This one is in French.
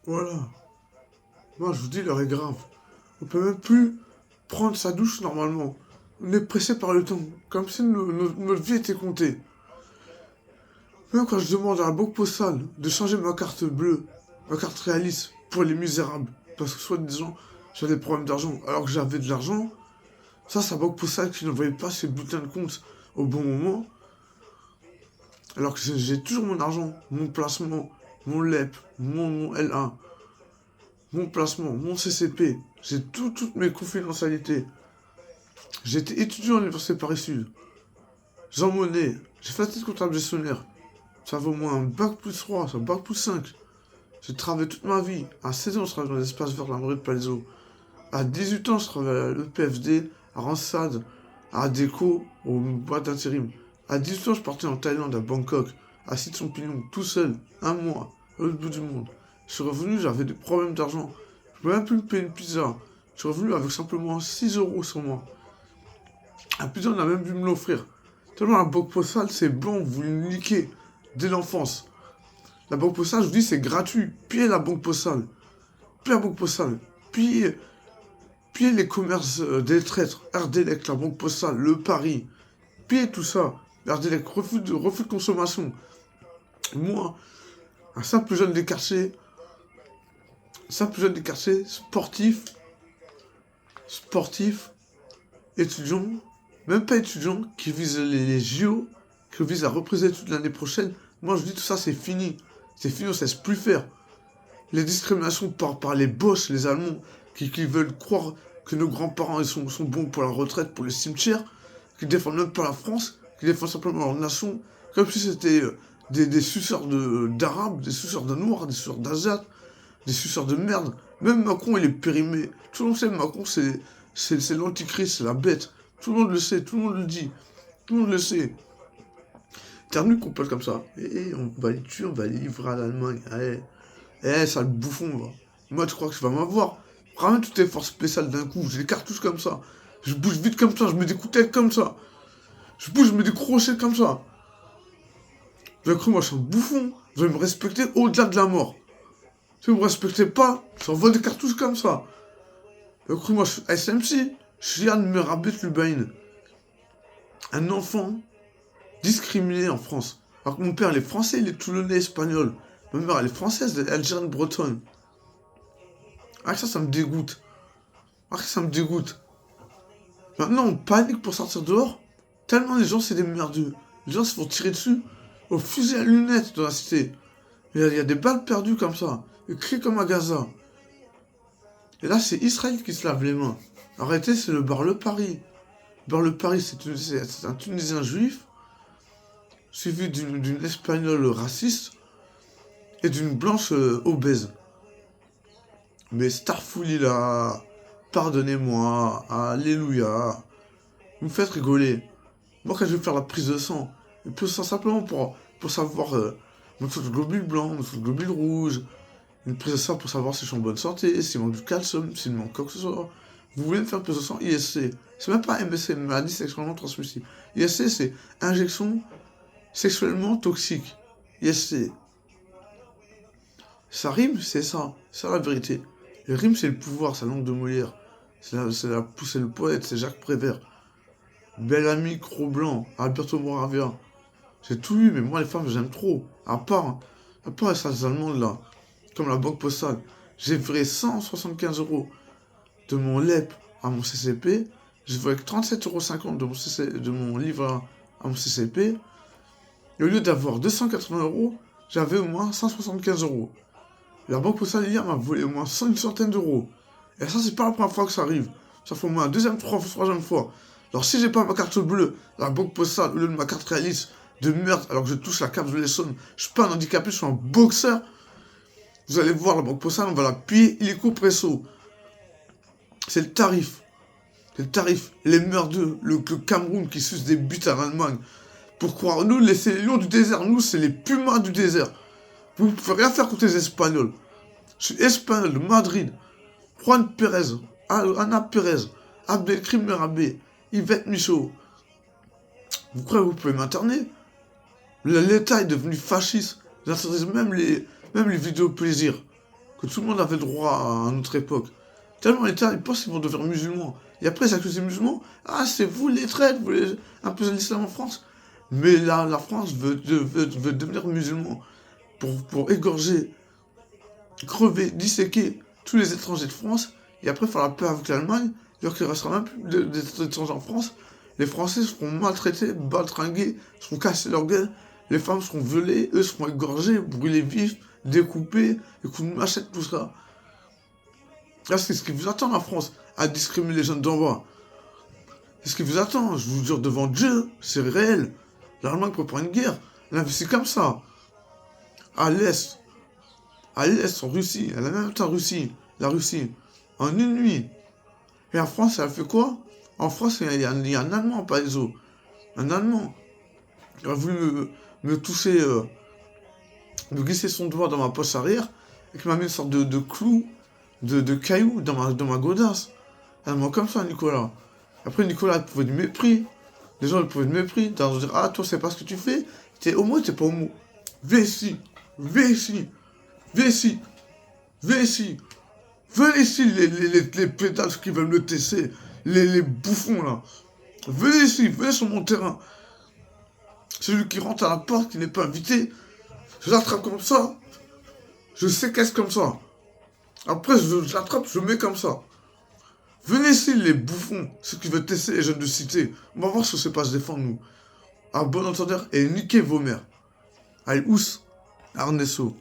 Voilà. Moi, je vous dis, l'heure est grave. On peut même plus prendre sa douche normalement. On est pressé par le temps, comme si notre vie était comptée. Même quand je demande à la banque postale de changer ma carte bleue, ma carte réaliste, pour les misérables, parce que soi-disant, j'ai des problèmes d'argent, alors que j'avais de l'argent, ça, c'est la banque postale qui n'envoyait pas ses bulletins de compte au bon moment, alors que j'ai toujours mon argent, mon placement, mon LEP, mon L1, mon placement, mon CCP, j'ai toutes mes confidentialités. J'étais étudiant à l'université Paris-Sud. Jean Monnet, j'ai fait la titre comptable gestionnaire. Ça vaut au moins un bac plus 3, un bac plus 5. J'ai travaillé toute ma vie. À 16 ans, je travaillais dans l'espace vert de la mairie de Palaiso. À 18 ans, je travaillais à l'EPFD, à Randstad, à Déco, aux boîtes d'intérim. À 18 ans, je partais en Thaïlande, à Bangkok, à Site-son-Pignon, tout seul, un mois, à l'autre bout du monde. Je suis revenu, j'avais des problèmes d'argent. Je pouvais même plus me payer une pizza. Je suis revenu avec simplement 6 euros sur moi. Un pizza, on a même dû me l'offrir. Tellement la banque postale, c'est bon, vous le niquez dès l'enfance. La banque postale, je vous dis, c'est gratuit. Pillez la banque postale. Pillez la banque postale. Pillez les commerces des traîtres. RDLEC, la banque postale, le Paris. Pillez tout ça. RDLEC, refus de consommation. Moi, un simple jeune des quartiers, sportif, étudiant, même pas étudiant, qui vise les JO, qui vise à représenter toute l'année prochaine. Moi, je dis tout ça, c'est fini. C'est fini, on ne sait plus faire. Les discriminations par les boss, les Allemands, qui veulent croire que nos grands-parents sont bons pour la retraite, pour les cimetières, qui défendent même pas la France, qui défendent simplement leur nation, comme si c'était des suceurs d'arabes, des suceurs de noirs, des suceurs d'asiates, des suceurs de merde. Même Macron, il est périmé. Tout le monde sait que Macron, c'est l'antichrist, c'est la bête. Tout le monde le sait, tout le monde le dit. Tout le monde le sait. Termine qu'on parle comme ça. Et on va les tuer, on va les livrer à l'Allemagne. Ça le bouffon, va. Moi, tu crois que tu vas m'avoir? Ramène toutes tes forces spéciales d'un coup. J'ai des cartouches comme ça. Je bouge vite comme ça. Je mets des coups comme ça. Je bouge, je mets des crochets comme ça. Vous avez cru, moi, je suis un bouffon. Vous allez me respecter au-delà de la mort. Si vous me respectez pas, j'envoie des cartouches comme ça. Vous avez cru, moi, je suis SMC. Je suis Yann Merabet Lubain. Un enfant discriminé en France. Alors que mon père, il est français, il est toulonnais, espagnol. Ma mère, elle est française, elle est algérienne, bretonne. Ah, ça me dégoûte. Ah, ça me dégoûte. Maintenant, on panique pour sortir dehors. Tellement les gens, c'est des merdeux. Les gens se font tirer dessus au fusil à lunettes dans la cité. Il y a des balles perdues comme ça. Ils crient comme à Gaza. Et là, c'est Israël qui se lave les mains. Arrêtez, c'est le bar Le Paris. Le bar Le Paris, c'est un Tunisien juif, suivi d'une espagnole raciste et d'une blanche obèse. Mais Starfouli là, pardonnez-moi, alléluia, vous me faites rigoler. Moi, quand je vais faire la prise de sang, une prise de sang simplement pour savoir mon taux de globule blanc, mon taux de globule rouge, une prise de sang pour savoir si je suis en bonne santé, s'il manque du calcium, s'il manque quoi que ce soit. Vous voulez me faire une prise de sang ISC. C'est même pas MSC, maladie sexuellement transmissible. ISC, c'est injection sexuellement toxique. ISC. Ça rime, c'est ça. C'est ça la vérité. Le rime, c'est le pouvoir, c'est la langue de Molière. C'est le poète, c'est Jacques Prévert. Bellamy, Cro-Blanc, Alberto Moravia. J'ai tout lu, mais moi, les femmes, j'aime trop. À part ces Allemandes là, comme la Banque Postale. J'ai viré 175 euros de mon LEP à mon CCP. J'ai viré 37,50 € de mon livre à mon CCP. Et au lieu d'avoir 280 euros, j'avais au moins 175 euros. La Banque Postale hier m'a volé au moins une centaine d'euros. Et ça, c'est pas la première fois que ça arrive. Ça fait au moins la deuxième, troisième fois. Alors si j'ai pas ma carte bleue, la Banque Postale, au lieu de ma carte réaliste de merde, alors que je touche la carte de l'Essonne, je suis pas un handicapé, je suis un boxeur. Vous allez voir, la Banque Postale, on va la piller illico presso. C'est le tarif. C'est le tarif. Les merdeux, le Cameroun qui suce des buts en Allemagne. Pour croire, nous, c'est les lions du désert. Nous, c'est les pumas du désert. Vous ne pouvez rien faire contre les Espagnols. Je suis espagnol de Madrid. Juan Pérez, Ana Pérez, Abdelkrim Merabé, Yvette Michaud. Vous croyez que vous pouvez m'interner? L'État est devenu fasciste. Ils interdisent même les vidéos plaisir. que tout le monde avait droit à notre époque. Tellement l'État, ils pensent qu'ils vont devenir musulmans. Et après, ils accusent les musulmans. Ah, c'est vous les traîtres, vous voulez imposer l'islam en France. Mais la France veut devenir musulman pour égorger, crever, disséquer tous les étrangers de France. Et après, faire la paix avec l'Allemagne. Alors qu'il ne restera même plus d'étrangers en France. Les Français seront maltraités, baltringués, seront cassés leur gueule. Les femmes seront violées, eux seront égorgés, brûlés vifs, découpés, les coups de machette, tout ça. Là, c'est ce qui vous attend, la France, à discriminer les jeunes d'en bas. C'est ce qui vous attend, je vous jure, devant Dieu, c'est réel. L'Allemagne prépare une guerre. Elle investit comme ça. À l'Est, en Russie, elle a même temps Russie, la Russie, en une nuit. Et la France, elle fait quoi? En France, il y a un Allemand, pas les autres. Un Allemand. Il a voulu me toucher, me glisser son doigt dans ma poche arrière, et qui m'a mis une sorte de clou, de caillou dans ma godasse. Elle m'a comme ça, Nicolas. Après, Nicolas, il pouvait du mépris. Les gens, ils pouvaient du mépris. Dans dire, ah, toi, c'est pas ce que tu fais. T'es homo, t'es pas homo. Viens ici. Viens ici. Viens ici. Viens ici. Venez ici, les pédales qui veulent me tesser. Les bouffons, là. Venez ici. Venez sur mon terrain. Celui qui rentre à la porte, qui n'est pas invité, je l'attrape comme ça. Je séquestre comme ça. Après, je l'attrape, je le mets comme ça. Venez ici, les bouffons, ceux qui veulent tester les jeunes de cité. On va voir si on sait pas se défendre, nous. À bon entendeur, et niquez vos mères. Allez, ous, Arnesso.